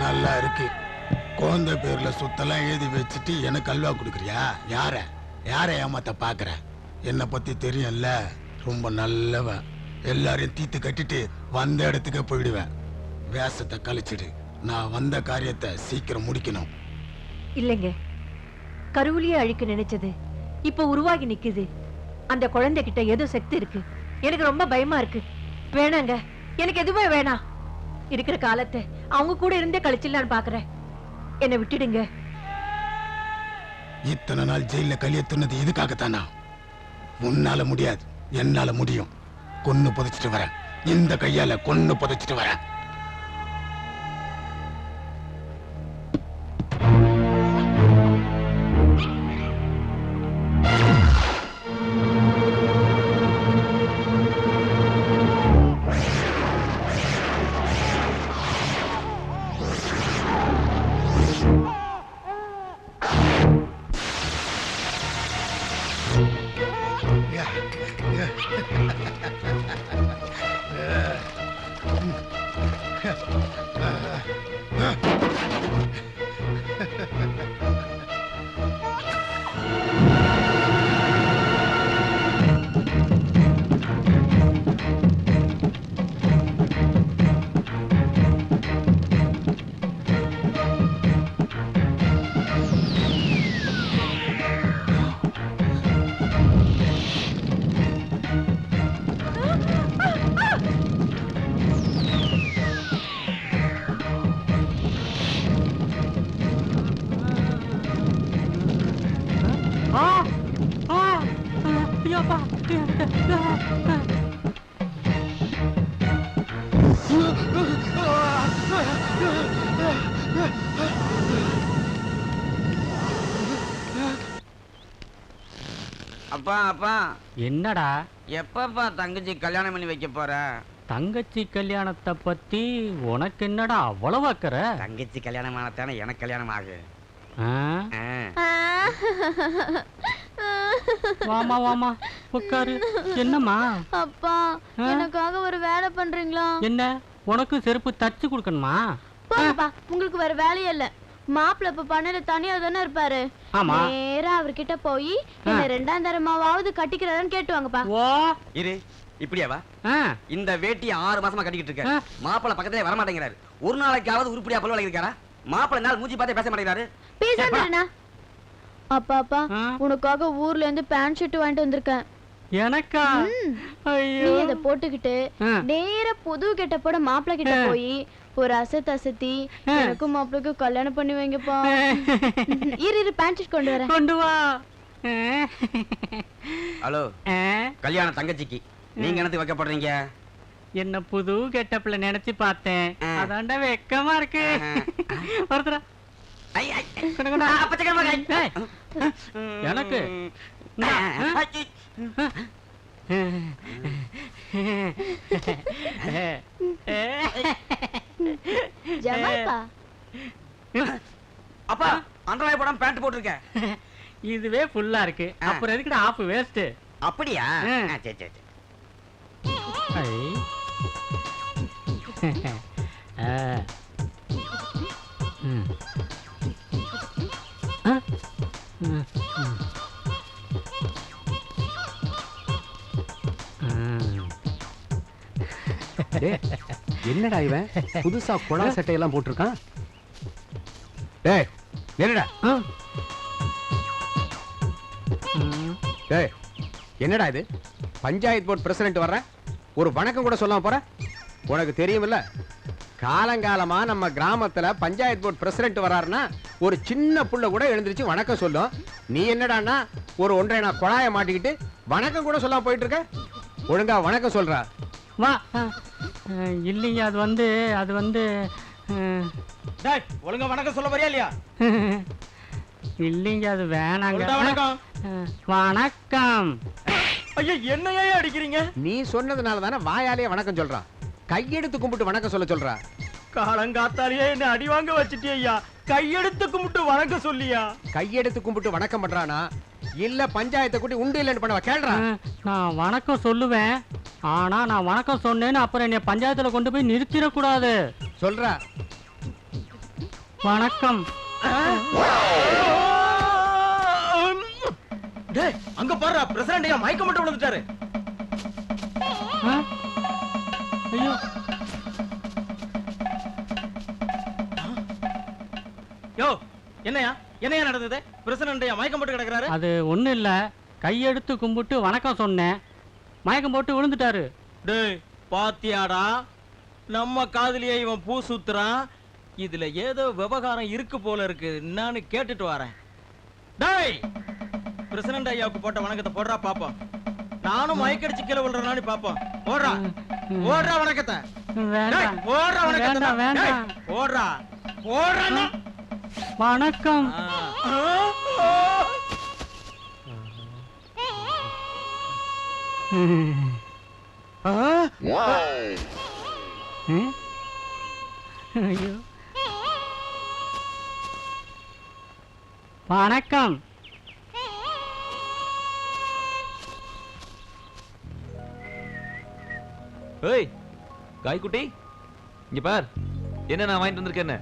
நல்லா இருக்கு. குழந்தை பேர்ல சொத்தெல்லாம் எழுதி வச்சுட்டு எனக்கு அல்வா கொடுக்குறியா? யார ஏமாத்த பாக்குற? என்னை பத்தி தெரியும்ல, ரொம்ப நல்லவன். எல்லாரையும் தீத்து கட்டிட்டு வந்த இடத்துக்கு போயிடுவேன். வேஷத்தை கழிச்சிடு. நான் வந்த காரியத்தை சீக்கிரம் முடிக்கணும். இல்லைங்க, கருவிலேயே அழிக்க நினைச்சது இப்ப உருவாகி நிக்குது. அந்த குழந்தைகிட்ட ஏதோ சக்தி இருக்கு. எனக்கு ரொம்ப பயமா இருக்கு. வேணாங்க, எனக்கு எதுவுமே வேணாம். இருக்கிற காலத்தை அவங்க கூட இருந்தே கழிச்சிடலான்னு பாக்குறேன். என்னை விட்டுடுங்க. இத்தனை நாள் ஜெயில களிய துண்ணது இதுக்காகத்தானா? உன்னால முடியாது, என்னால முடியும். கொன்னு புதைச்சிட்டு வரேன். இந்த கையால கொன்னு புதைச்சிட்டு வரேன். அப்பா அப்பா, என்னடா? எப்பப்பா தங்கச்சி கல்யாணம் பண்ணி வைக்க போற? தங்கச்சி கல்யாணத்தை பத்தி உனக்கு என்னடா அவ்வளவு அக்கறை? தங்கச்சி கல்யாணம் ஆனதானே எனக்கு கல்யாணம் ஆகு. வாமா வாமா உட்காரு. என்னம்மா? அப்பா, எனக்காக ஒரு வேலை பண்றீங்களா? என்ன, உனக்கு செருப்பு தச்சு கொடுக்கணுமா? போங்கப்பா, உங்களுக்கு வேற வேலையே இல்ல. மாப்பிள்ள இப்ப பண்ணல தனியா தானே இருப்பாரு. நேரா அவர்கிட்ட போய் என்ன 2ஆம் தரமாவது கட்டிக்கிறாருன்னு கேட்டுவாங்கப்பா. இரு, இப்படியாவா? இந்த வேட்டி 6 மாசமா கட்டிக்கிட்டு இருக்க. மாப்பிள்ள பக்கத்திலே வர மாட்டேங்கிறாரு. ஒரு நாளைக்காவது உருப்படியா பல்வ இருக்காரா? மாப்பிள்ள நாள் மூஞ்சி பார்த்தே பேச மாட்டேங்கிறாரு. பேசுறேனா? அப்பா அப்பா, உனக்காக ஊர்ல இருந்து பேண்ட் ஷர்ட் வாங்கிட்டு வந்திருக்கேன். எனக்கா? நீ இத போட்டுக்கிட்டு நேரா புது கெட்டப்போட மாப்பிள்ள கிட்ட போய் ஒரு அசத்தி எனக்கும் மாப்பிளைக்கும் கல்யாணம் பண்ணி வைங்கப்பா. இரு பேண்ட் ஷர்ட் கொண்டு வரேன். கொண்டு வா. ஹலோ, கல்யாணம் தங்கச்சிக்கு நீங்க என்னத்துக்கு வைக்கப்படுறீங்க? என்ன புது கெட்டப்ல நினைச்சு பார்த்தேன். அதாண்டா வெக்கமா இருக்கு. ஒருத்தரா எனக்கு அப்பா, அண்டர்லைன் போடாம பேண்ட் போட்டுருக்க. இதுவே ஃபுல்லா இருக்கு, அப்புறம் எதுக்குடா ஆஃப் வேஸ்ட்? அப்படியா? சரி சரி. என்னடா இவன் புதுசா கொடா சட்டையெல்லாம் போட்டிருக்கான்? டேய் என்னடா? டேய் என்னடா இது? பஞ்சாயத்து போர்டு பிரசிடென்ட் வர்ற, ஒரு வணக்கம் கூட சொல்லாம போற? உனக்கு தெரியுமில்ல, காலங்காலமா நம்ம கிராமத்துல பஞ்சாயத்து போர்டு பிரசிடென்ட் வர்றாருன்னா ஒரு சின்ன புள்ள கூட எழுந்திருச்சு வணக்கம் சொல்லும். நீ என்னடான்னா ஒரு 1.5 கொடாய மாட்டிக்கிட்டு வணக்கம் கூட சொல்லாம போயிட்டு இருக்க. ஒழுங்கா வணக்கம் சொல்றா. வா. இல்லைங்க, அது வந்து டேய், ஒழுங்கா வணக்கம் சொல்ல வரியா இல்லையா? இல்லைங்க, அது வேணாங்க. வணக்கம். வணக்கம். ஐயா, என்னையே அடிக்கிறீங்க? நீ சொன்னதுனால தானே வாயாலே வணக்கம் சொல்றான். கையெடுத்து கும்பிட்டு வணக்கம் சொல்ல சொல்றா. காலங்காத்தாலேயே என்ன அடி வாங்க வச்சிட்டியா? கையெடுத்து கும்பிட்டு வணக்கம் சொல்லியா? கையெடுத்து கும்பிட்டு வணக்கம் பண்றானா இல்ல பஞ்சாயத்தை கூட்டி உண்டு இல்லன்னு பண்ணவா? கேள்றா. நான் வணக்கம் சொல்லுவேன், ஆனா நான் வணக்கம் சொன்னேன்னு அப்புறம் என்னை பஞ்சாயத்துல கொண்டு போய் நிறுத்திடக்கூடாது. சொல்றா. வணக்கம். டேய் அங்க பாரு பிரசிடென்ட் ஐயா மயக்கம் மட்டும் விழுந்துட்டாரு. ஐயோ யோ என்னையா நடந்தது? பிரசிடென்ட் ஐயா மயக்கம் போட்டு கிடக்குறாரு. அது ஒண்ணு இல்ல, கையெடுத்து கும்பிட்டு வணக்கம் சொன்னேன், மயக்கம் போட்டு விழுந்துட்டாரு. டேய் பாத்தியாடா, நம்ம காதுலயே இவன் பூ சுத்துறான். இதுல ஏதோ விவகாரம் இருக்கு போல இருக்கு. நான் கேட்டுட்டு வரேன். டேய் பிரசிடென்ட் ஐயாவுக்கு போட்ட வணக்கத்தை போடுறா பாப்போம். நானும் மயக்கடிச்சு கீழே விழுறேன்னு பாப்போம். ஓடுறா வணக்கத்தை. வேண்டாம் ஓடுறா வணக்கத்தை. வேண்டாம். ஓடுறா ஓடுறா. வணக்கம். ஐயோ வணக்கம். ஏய் காய்குட்டி, இங்க பார், என்ன நான் வாங்கிட்டு வந்திருக்கேன்னு.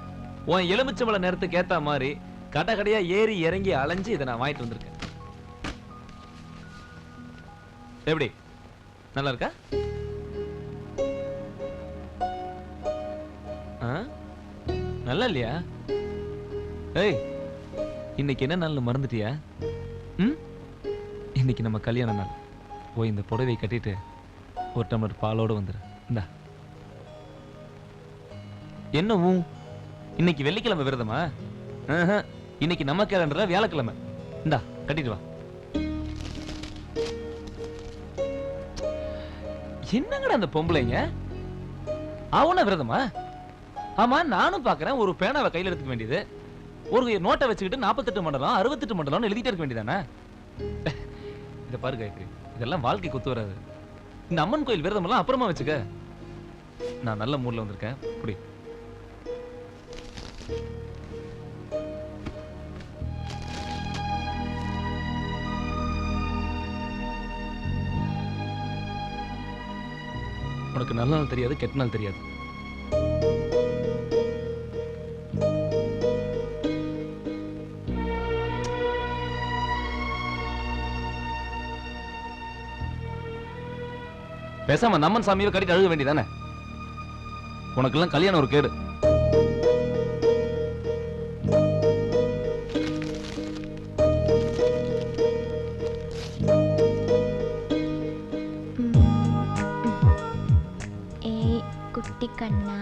உன் எலுமிச்சம்பழ நேரத்துக்கு ஏத்த மாதிரி கடை கடையா ஏறி இறங்கி அலைஞ்சு இதை நான் வாங்கிட்டு வந்திருக்கேன். எப்படி, நல்லா இருக்கா? நல்லா இல்லையா? ஏய் இன்னைக்கு என்ன நாள் மறந்துட்டியா? இன்னைக்கு நம்ம கல்யாண நாள். போய் இந்த புடவை கட்டிட்டு ஒரு டம்ளர் பாலோட வந்துரு. இந்தா. என்ன இன்னைக்கு வெள்ளிக்கிழமை விரதமா? இன்னைக்கு நம்ம கேலண்டர்ல வியாழக்கிழமை. இந்தா கட்டிட்டு வா. என்னங்கடா அந்த பொம்பளைங்க அவன விரதமா? ஆமா நானும் பாக்குறேன். ஒரு பேனாவை கையில எடுத்துக்க வேண்டியது, ஒரு நோட்டை வச்சுக்கிட்டு 48 மண்டலம் 68 மண்டலம் எழுதிட்டே இருக்க வேண்டியதானே? இத பாரு காயத்ரி, இதெல்லாம் வாழ்க்கை குத்து வராது. இந்த அம்மன் கோயில் விரதம் எல்லாம் அப்புறமா வச்சுக்க. நான் நல்ல மூட்ல வந்திருக்கேன். புடி. உனக்கு நல்ல நாள் தெரியாது, கெட்ட நாள் தெரியாது. பேசாம நம்மன் சாமியை கட்டிட்டு அழுக வேண்டியதானே? உனக்கு எல்லாம் கல்யாணம் ஒரு கேடு. ஏய் குட்டி கண்ணா,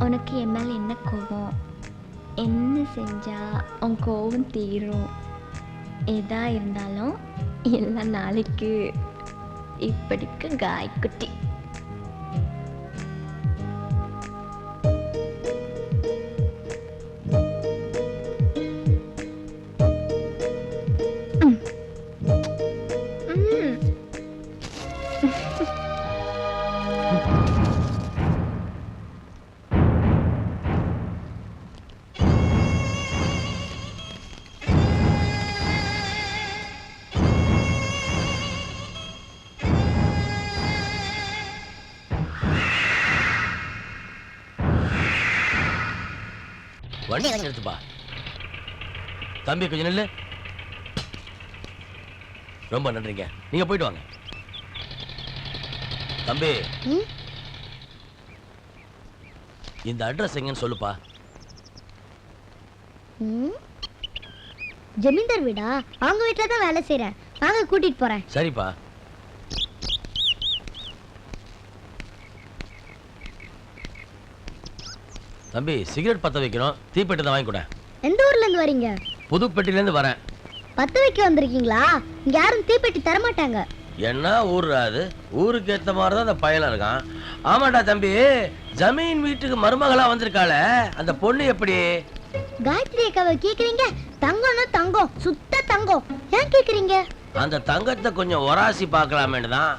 உனக்கு என் மேல என்ன கோபம்? என்ன செஞ்சா உன் கோபம் தீரும்? எதா இருந்தாலும் எல்லா நாளைக்கு. இப்படிக்கு காய்க்குட்டி. வண்டி எடுத்துப்பா. தம்பி கொஞ்சம் நில்லு. ரொம்ப நன்றிங்க, நீங்க போயிட்டு வாங்க. தம்பி இந்த அட்ரஸ் எங்கன்னு சொல்லுப்பா. ஜமீன்தார் வீடா? அவங்க வீட்டுல தான் வேலை செய்யறேன். வாங்க கூட்டிட்டு போறேன். சரிப்பா. தம்பி சிகரெட் பத்த வைக்கணும், தீப்பெட்டி தான் வாங்கி கூட. எந்த ஊர்ல இருந்து வரீங்க? புதுப்பேட்டையில இருந்து வரேன். பத்த வைக்க வந்திருக்கீங்களா? இங்க யாரும் தீப்பெட்டி தர மாட்டாங்க. என்ன ஊர்ரா அது? ஊருக்கு ஏத்த மாதிரி தான் அந்த பையனா இருக்கான். ஆமாடா தம்பி, ஜமீன் வீட்டுக்கு மருமகளா வந்திருக்காள, அந்த பொண்ணு எப்படி? காயத்ரி அக்காவை கேக்குறீங்க? தங்கம்னா தங்கம், சுத்த தங்கம். ஏன் கேக்குறீங்க? அந்த தங்கத்தை கொஞ்சம் ஒராசி பார்க்கலாமேன்னு தான்.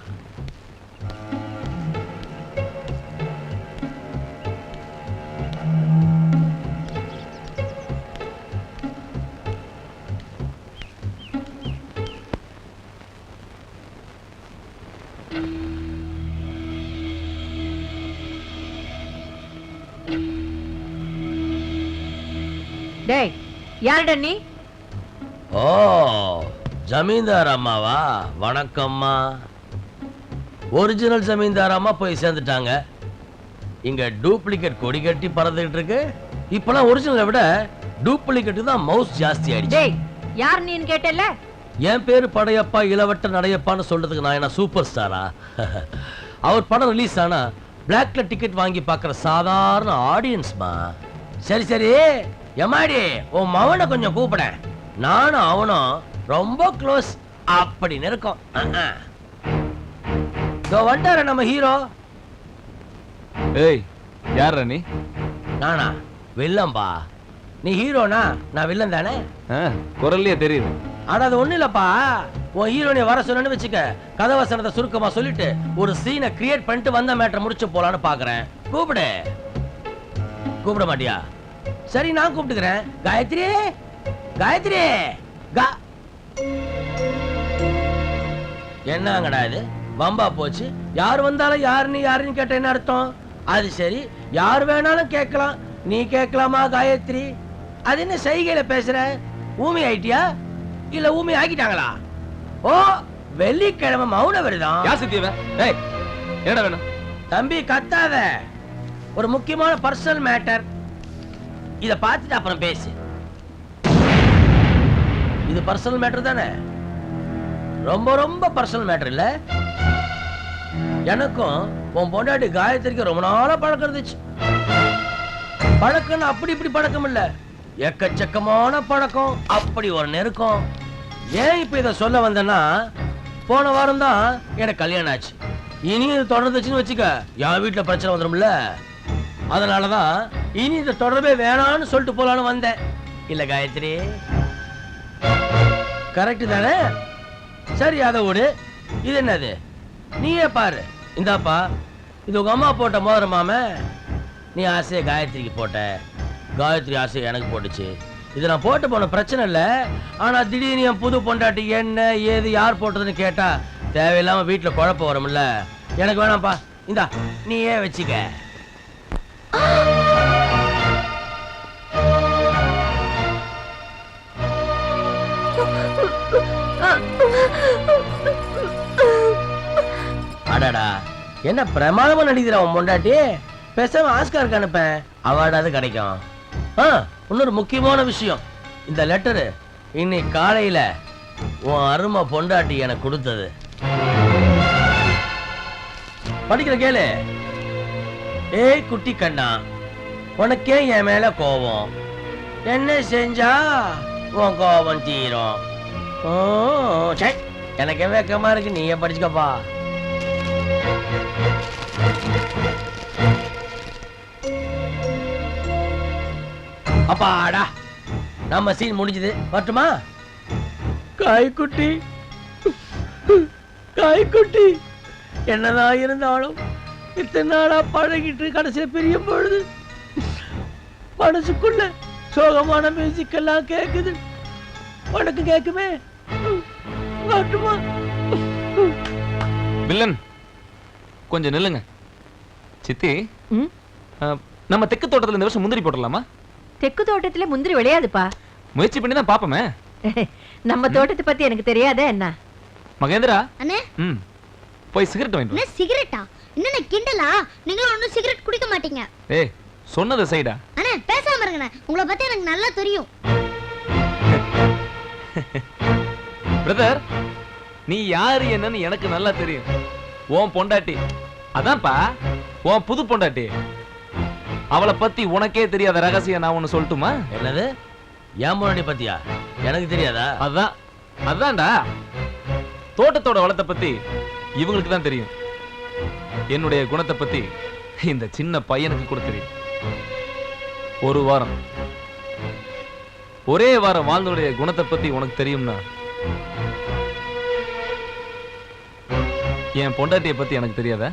டேய் யாருடா நீ? ஓ ஜமீன்தார் அம்மாவா? வணக்கம்மா. ஒரிஜினல் ஜமீன்தார் அம்மா போய் சேர்ந்துட்டாங்க. இங்க டூப்ளிகேட் கொடி கட்டி பறந்துகிட்டு இருக்கு. இப்பெல்லாம் ஒரிஜினலை விட டூப்ளிகேட் தான் மவுஸ் ஜாஸ்தி ஆயிடுச்சு. டேய் யார் நீன்னு கேட்டல? என் பேரு படையப்பா இளவட்ட நடையப்பான்னு சொல்றதுக்கு நான் என்ன சூப்பர் ஸ்டாரா? அவர் படம் ரிலீஸ் ஆனா பிளாக்ல டிக்கெட் வாங்கி பார்க்குற சாதாரண ஆடியன்ஸ்மா. சரி சரி எம்மாடி உன் மவனை கொஞ்சம் கூப்பிட. நானும் அவனும் ரொம்ப க்ளோஸ் அப்படின்னு இருக்கோம். வந்துட்டார நம்ம ஹீரோ. ஏய் யாரா நீ? நானா வில்லம்பா. நீ ஹீரோனா நான் வில்லன் தானே? குரல்லையே தெரியுது. ஆனா அது ஒண்ணு இல்லப்பா. உன் ஹீரோனை வர சொன்னு வச்சுக்க, கதவசனத்தை சுருக்கமா சொல்லிட்டு ஒரு சீனை கிரியேட் பண்ணிட்டு வந்த மேட்டர் முடிச்சு போலான்னு பாக்குறேன். கூப்பிடு. கூப்பிட மாட்டியா? சரி நான் கூப்பிட்டுக்கிறேன். காயத்ரி காயத்ரி என்னங்கடா இது வம்பா போச்சு? யார் வந்தாலும் யாருன்னு கேட்ட என்ன அர்த்தம்? அது சரி யார் வேணாலும் கேட்கலாம். நீ கேட்கலாமா காயத்ரி? அது என்ன செய்கையில பேசுற? ஊமி ஆயிட்டியா இல்ல ஊமி ஆக்கிட்டாங்களா? ஓ வெள்ளிக்கிழமை மௌன விரதம். யார் சித்தியவ? ஏய் என்னடா வேணும்? தம்பி கத்தாத. ஒரு முக்கியமான பர்சனல் மேட்டர். இத பார்த்துட்டு அப்புறம் பேசு. இது பர்சனல் மேட்டர் தானே? ரொம்ப ரொம்ப பர்சனல் மேட்டர் இல்ல? எனக்கும் உன் பொண்டாட்டி காயத்ரிக்கு ரொம்ப நாளா பழக்கம் இருந்துச்சு. பழக்கம் அப்படி இப்படி பழக்கம் இல்ல, எக்கச்சக்கமான பழக்கம். அப்படி ஒரு நெருக்கம். ஏன் இப்ப இத சொல்ல வந்தேன்னா, போன வாரம் தான் எனக்கு கல்யாணம் ஆச்சு. இனி இது தொடர்ந்துச்சுன்னு வச்சுக்க என் வீட்டுல பிரச்சனை வந்துடும்ல. அதனாலதான் இனி இந்த தொடர்பே வேணான்னு சொல்லிட்டு போலான்னு வந்தேன். இல்ல காயத்ரி கரெக்ட் தானே? சரி அதை விடு. இது என்னது நீயே பாரு. இந்தாப்பா இது உங்க அம்மா போட்ட மோதிரம் மாம. நீ ஆசையை காயத்ரிக்கு போட்ட, காயத்ரி ஆசையை எனக்கு போட்டுச்சு. இது நான் போட்டு போன பிரச்சனை இல்லை. ஆனா திடீர்னு என் புது பொண்டாட்டி என்ன ஏது யார் போட்டதுன்னு கேட்டா தேவையில்லாம வீட்டுல குழப்பம் வரும்ல. எனக்கு வேணாம்ப்பா, இந்தா நீயே வச்சுக்க. அடடா என்ன பிரமாதமா நடிக்கிற உன் பொண்டாட்டி. பேசாம ஆஸ்காருக்கு அனுப்பேன், அவார்டாவது கிடைக்கும். இன்னொரு முக்கியமான விஷயம், இந்த லெட்டரு இன்னைக்கு காலையில உன் அருமை பொண்டாட்டி எனக்கு கொடுத்தது. படிக்கிற கேளு. ஏய் குட்டி கண்ணா, உனக்கே என் மேல கோபம். என்ன செஞ்சா உன் கோபம் தீரும்? எனக்கு வெக்கமா இருக்கு, நீயே படிச்சுக்கப்பா. அப்பாடா நம்ம சீன் முடிஞ்சது. வரட்டுமா? காய்குட்டி காய்குட்டி என்னதான் இருந்தாலும் இத்தனை நாளா பழகிட்டு கடைசியா பிரியும் பொழுது மனசுக்குள்ள சோகமான மியூசிக் எல்லாம் கேக்குது. உனக்கு கேக்குமே? வரட்டுமா? வில்லன் கொஞ்சம் நில்லுங்க. சித்தி நம்ம தெற்கு தோட்டத்துல இந்த வருஷம் முந்திரி போடலாமா? தெற்கு தோட்டத்துல முந்திரி விளையாதுப்பா. முயற்சி பண்ணி தான் பாப்போமே. நம்ம தோட்டத்தை பத்தி எனக்கு தெரியாதே என்ன? மகேந்திரா அண்ணே போய் சிகரெட் வாங்கிட்டு வா. சிகரெட்டா? என்ன கிண்டலா? நீங்க ஒண்ணும் சிகரெட் குடிக்க மாட்டீங்க. ஏய் சொன்னது சைடா. அண்ணே பேசாம இருங்கண்ணே, உங்களை பத்தி எனக்கு நல்லா தெரியும். பிரதர் நீ யாரு என்னன்னு எனக்கு நல்லா தெரியும். உன் பொண்டாட்டி அதான்ப்பா, உன் புது பொண்டாட்டி. அவளை பத்தி உனக்கே தெரியாத ரகசியம் நான் ஒண்ணு சொல்லட்டுமா? என்னது? என் பொண்டாட்டி பத்தியா? எனக்கு தெரியாதா? அதான்டா தோட்டத்தோட வளத்தை பத்தி இவங்களுக்கு தான் தெரியும். என்னுடைய குணத்தை பத்தி இந்த சின்ன பையனுக்கு கூட தெரியும். ஒரு வாரம் ஒரே வாரம் வாழ்ந்தோடைய குணத்தை பத்தி உனக்கு தெரியும்னா என் பொண்டாட்டியை பத்தி எனக்கு தெரியாத?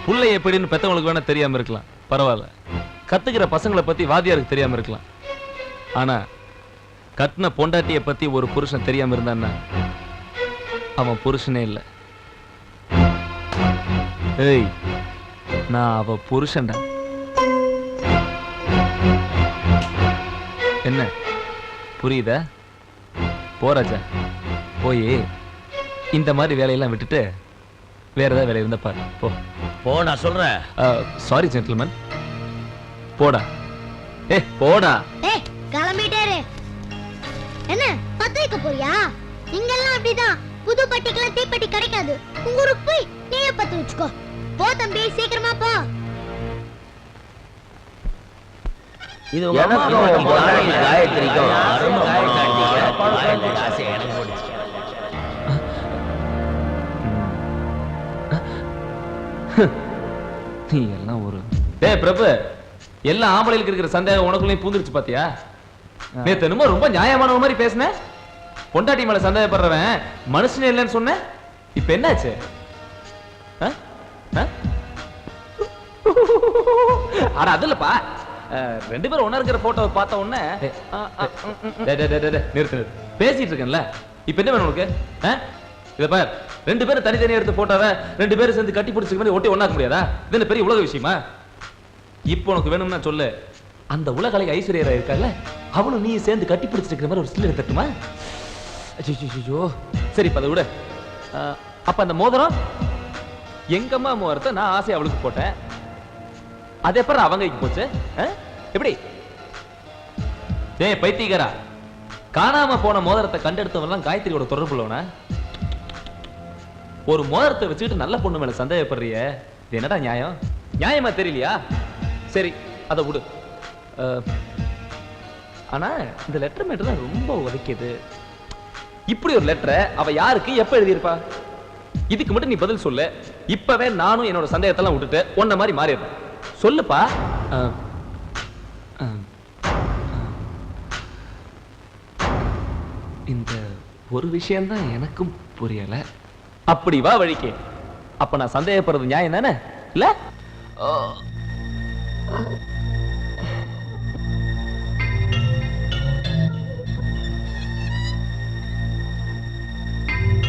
புள்ளை எப்படின்னு பெத்தவங்களுக்கு வேணா தெரியாம இருக்கலாம், பரவாயில்ல. கத்துக்கிற பசங்களை பத்தி வாத்தியாருக்கு தெரியாம இருக்கலாம். ஆனா கட்டின பொண்டாட்டிய பத்தி ஒரு புருஷன் தெரியாம இருந்தான்னா அவன் புருஷனே இல்லை. ஏய் நான் அவ புருஷன்டா. என்ன புரியுதா? போராஜா, போய் இந்த மாதிரி வேலையெல்லாம் விட்டுட்டு வேற ஏதாவது வேலை இருந்தா பாரு. போ போ, நான் சொல்றேன். சாரி ஜென்டில்மேன், போடா. போடா. கிளம்பிட்டாரு. என்ன பத்த வைக்க போறியா? இங்கெல்லாம் அப்படிதான். புது பட்டிக்கெல்லாம் தீப்பெட்டி கிடைக்காது. உங்க ஊருக்கு போய் நீயே பத்த வச்சுக்கோ. போ தம்பி, சீக்கிரமா போ. இது எனக்கும் காயத்ரிக்கும் ஆசை எனக்கு போடுச்சு. நீ எல்லாம் ஒரு பிரபு, எல்லா ஆம்பளைகளுக்கு இருக்கிற சந்தேகம் உனக்குள்ளேயும் பூந்துருச்சு பாத்தியா? நேத்து என்னமோ ரொம்ப நியாயமான மாதிரி பேசின. பொண்டாட்டி மேல சந்தேகப்படுறவன் மனுஷனே இல்லைன்னு சொன்ன. இப்ப என்னாச்சு? அட அதுலப்பா, ரெண்டு பேரும் ஒண்ணா இருக்கிற போட்டோவை பார்த்த உடனே நிறுத்து. பேசிட்டு இருக்கேன்ல, இப்ப என்ன வேணும் உனக்கு? இத பார், ரெண்டு பேரும் தனித்தனியா எடுத்து போட்டோவை ரெண்டு பேரும் சேர்ந்து கட்டி பிடிச்சிக்க மாதிரி ஒட்டி ஒண்ணாக்க முடியாதா? இது என்ன பெரிய உலக விஷயமா? இப்போ உனக்கு வேணும்னா சொல்லு, அந்த உலகலை ஐஸ்வர்யா இருக்கால, அவளும் நீ சேர்ந்து கட்டி பிடிச்சிருக்கிற மாதிரி ஒரு சில்லறை தட்டுமா? ஐயோ, சரி இப்ப அதை விட. அப்ப அந்த மோதிரம் எங்கம்மா மோதிரத்தை நான் ஆசை அவளுக்கு போட்டேன், அது எப்ப அவங்க போச்சு? எப்படி? டேய் பைத்தியக்காரா, காணாம போன மோதிரத்தை கண்டெடுத்தவெல்லாம் காயத்ரியோட தொடர்பு உள்ளவனா? ஒரு மோதிரத்தை வச்சுக்கிட்டு நல்ல பொண்ணு மேல சந்தேகப்படுறிய, இது என்னடா நியாயம்? நியாயமா தெரியலையா? சரி அதை விடு. ஆனா இந்த லெட்டர் மேட்டர் தான் ரொம்ப உதைக்குது. இப்படி ஒரு லெட்டரை அவ யாருக்கு எப்ப எழுதியிருப்பா? இதுக்கு மட்டும் நீ பதில் சொல்லு. இப்பவே நானும் என்னோட சந்தேகத்தெல்லாம் விட்டுட்டு உன்ன மாதிரி மாறிடுறேன். சொல்லுப்பா. இந்த ஒரு விஷயம்தான் எனக்கும் புரியல. அப்படி வா வழிக்கு. அப்ப நான் சந்தேகப்படுறது நியாயம் தானே? இல்ல